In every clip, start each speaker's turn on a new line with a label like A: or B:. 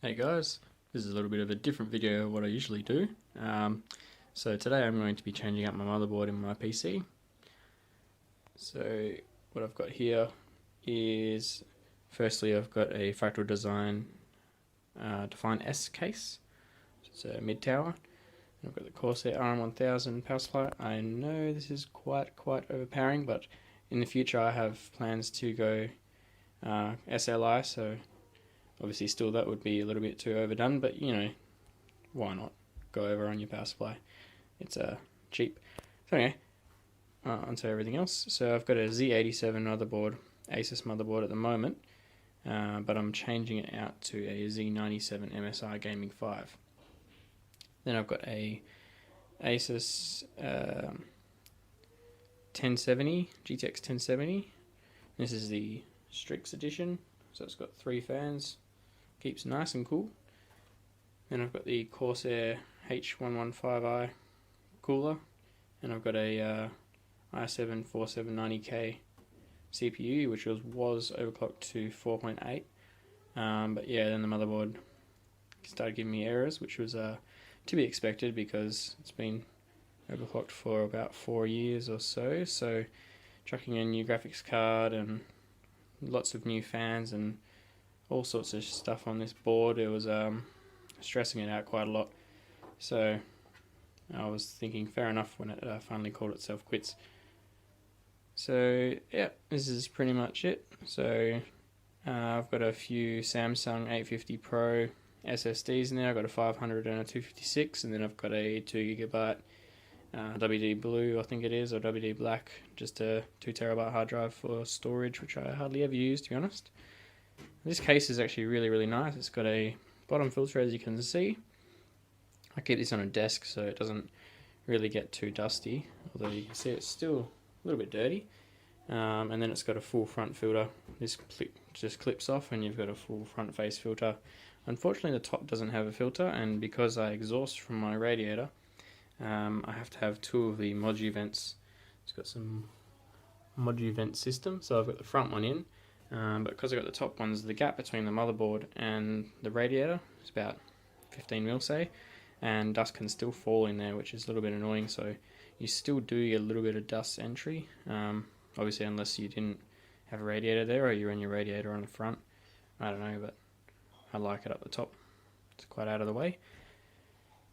A: Hey guys, this is a little bit of a different video of what I usually do. So today I'm going to be changing up my motherboard in my PC. So what I've got here is, firstly I've got a Fractal Design Define S case. It's a mid-tower. I've got the Corsair RM1000 power supply. I know this is quite overpowering, but in the future I have plans to go SLI, so obviously still that would be a little bit too overdone, but you know, why not go over on your power supply? It's cheap. So anyway, onto everything else. So I've got a Z87 motherboard, Asus motherboard at the moment, but I'm changing it out to a Z97 MSI Gaming 5. Then I've got a Asus 1070, GTX 1070. This is the Strix edition, so it's got 3 fans. Keeps nice and cool. Then I've got the Corsair H115i cooler, and I've got a i7-4790K CPU, which was overclocked to 4.8. But yeah, then the motherboard started giving me errors, which was to be expected because it's been overclocked for about 4 years or so. So chucking in a new graphics card and lots of new fans and all sorts of stuff on this board, it was stressing it out quite a lot. So I was thinking fair enough when it finally called itself quits. So yeah, this is pretty much it. So I've got a few Samsung 850 Pro SSDs in there. I've got a 500 and a 256, and then I've got a 2GB WD Blue, I think it is, or WD Black, just a 2TB hard drive for storage, which I hardly ever use, to be honest. This case is actually really nice. It's got a bottom filter, as you can see. I keep this on a desk so it doesn't really get too dusty, although you can see it's still a little bit dirty. And then it's got a full front filter. This just clips off and you've got a full front face filter. Unfortunately the top doesn't have a filter, and because I exhaust from my radiator, I have to have 2 of the Modu vents. It's got some Modu vent system, so I've got the front one in, but because I've got the top ones, the gap between the motherboard and the radiator is about 15 mil, say, and dust can still fall in there, which is a little bit annoying. So you still do get a little bit of dust entry, obviously unless you didn't have a radiator there or you run your radiator on the front. I don't know, but I like it up the top. It's quite out of the way.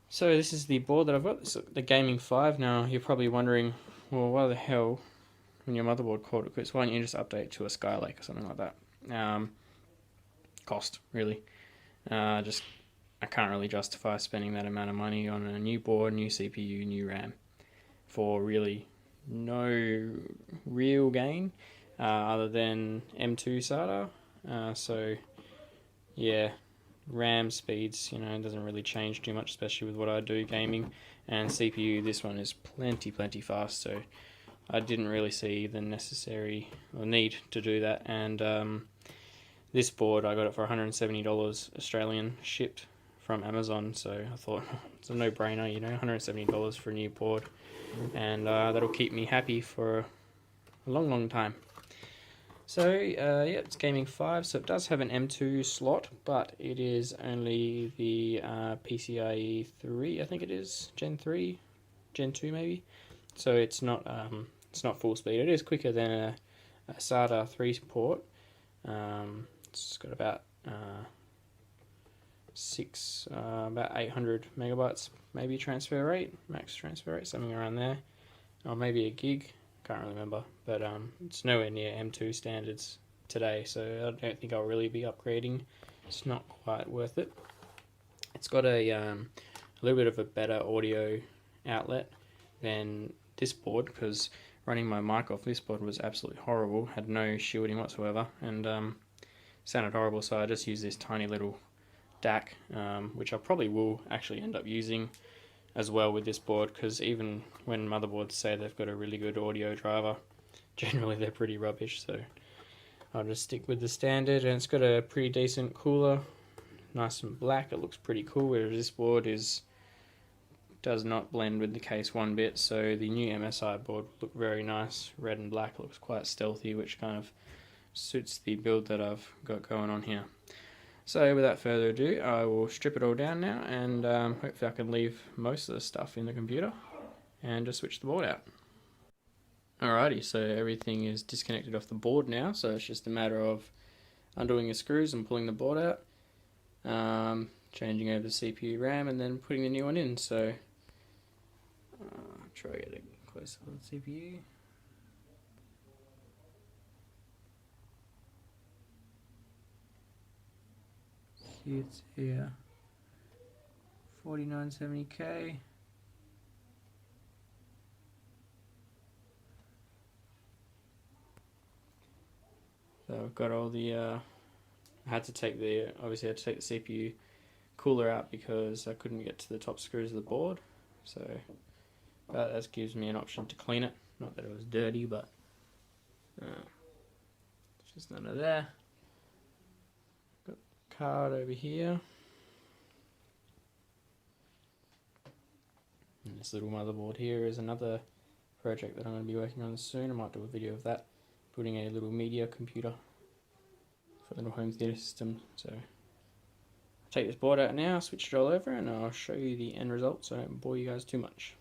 A: So this is the board that I've got. It's the Gaming 5. Now you're probably wondering, well, why the hell, when your motherboard called it quits, why don't you just update to a Skylake or something like that? Cost, really. I can't really justify spending that amount of money on a new board, new CPU, new RAM for really no real gain other than M2 SATA. So yeah, RAM speeds, you know, it doesn't really change too much, especially with what I do gaming. And CPU, this one is plenty fast, so I didn't really see the necessary or need to do that. And this board, I got it for $170 Australian, shipped from Amazon, so I thought it's a no-brainer, you know, $170 for a new board, and that'll keep me happy for a long time. So yeah, it's Gaming 5, so it does have an M2 slot, but it is only the PCIe 3, I think it is, Gen 3, Gen 2 maybe, so it's not full speed. It is quicker than a SATA 3 port. It's got about about 800 megabytes maybe transfer rate, max transfer rate, something around there, or maybe a gig, can't really remember, but it's nowhere near M2 standards today, so I don't think I'll really be upgrading. It's not quite worth it. It's got a little bit of a better audio outlet than this board, because running my mic off this board was absolutely horrible, had no shielding whatsoever, and sounded horrible, so I just use this tiny little DAC, which I probably will actually end up using as well with this board, because even when motherboards say they've got a really good audio driver, generally they're pretty rubbish, so I'll just stick with the standard. And it's got a pretty decent cooler, nice and black, it looks pretty cool, whereas this board does not blend with the case one bit. So the new MSI board look very nice, red and black, looks quite stealthy, which kind of suits the build that I've got going on here. So without further ado, I will strip it all down now, and hopefully I can leave most of the stuff in the computer and just switch the board out. Alrighty, so everything is disconnected off the board now, so it's just a matter of undoing the screws and pulling the board out, changing over the CPU RAM, and then putting the new one in. So try to get it closer on the CPU. See, it's here, 4970K. So I've got all the, I had to take the, obviously I had to take the CPU cooler out because I couldn't get to the top screws of the board. So that gives me an option to clean it. Not that it was dirty, but it's just none of there. Got the card over here. And this little motherboard here is another project that I'm going to be working on soon. I might do a video of that. Putting a little media computer for the little home theater system. So I'll take this board out now, switch it all over, and I'll show you the end result so I don't bore you guys too much.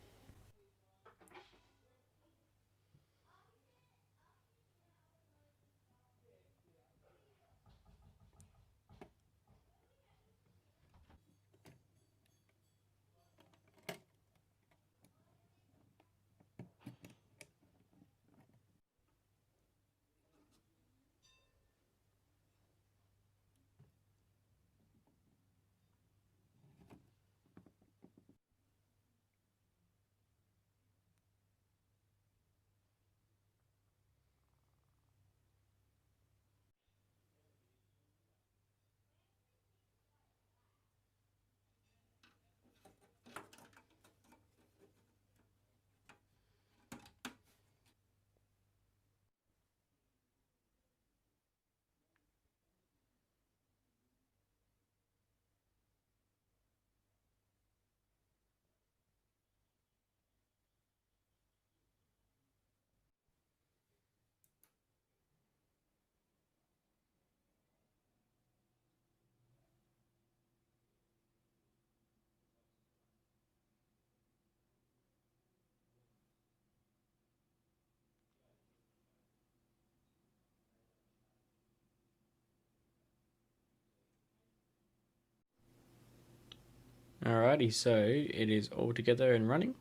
A: Alrighty, so it is all together and running.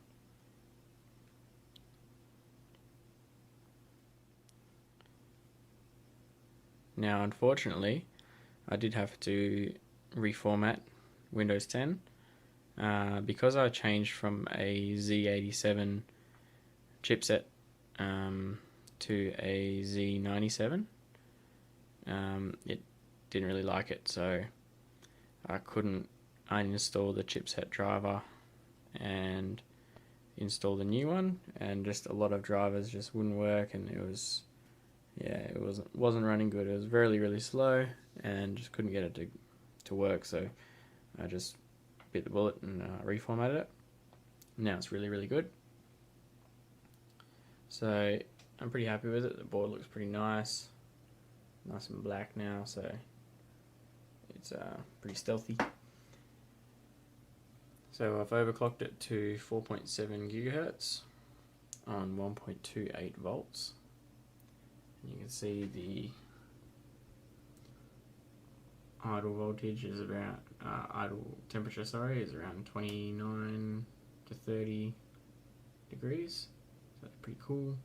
A: Now, unfortunately, I did have to reformat Windows 10 because I changed from a Z87 chipset to a Z97. It didn't really like it, so I couldn't uninstall the chipset driver and install the new one, and just a lot of drivers just wouldn't work, and it wasn't running good. It was really slow and just couldn't get it to work, so I just bit the bullet and reformatted it. Now it's really good. So I'm pretty happy with it. The board looks pretty nice and black now, so it's pretty stealthy. So I've overclocked it to 4.7 gigahertz on 1.28 volts. And you can see the idle voltage is around, idle temperature, is around 29 to 30 degrees. So that's pretty cool.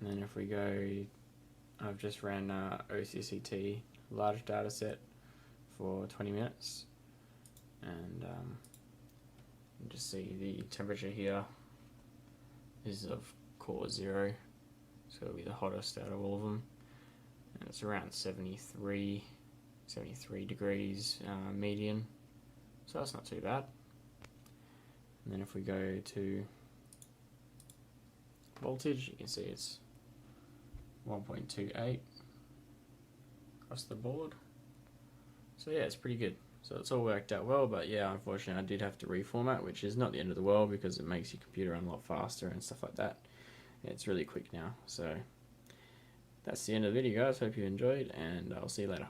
A: And then if we go, I've just ran OCCT large data set for 20 minutes, and you can just see the temperature here is of core 0, so it'll be the hottest out of all of them, and it's around 73 degrees median, so that's not too bad. And then if we go to voltage, you can see it's 1.28 across the board. So yeah, it's pretty good. So it's all worked out well, but yeah, unfortunately I did have to reformat, which is not the end of the world because it makes your computer run a lot faster and stuff like that. it's really quick now. So that's the end of the video, guys. Hope you enjoyed, and I'll see you later.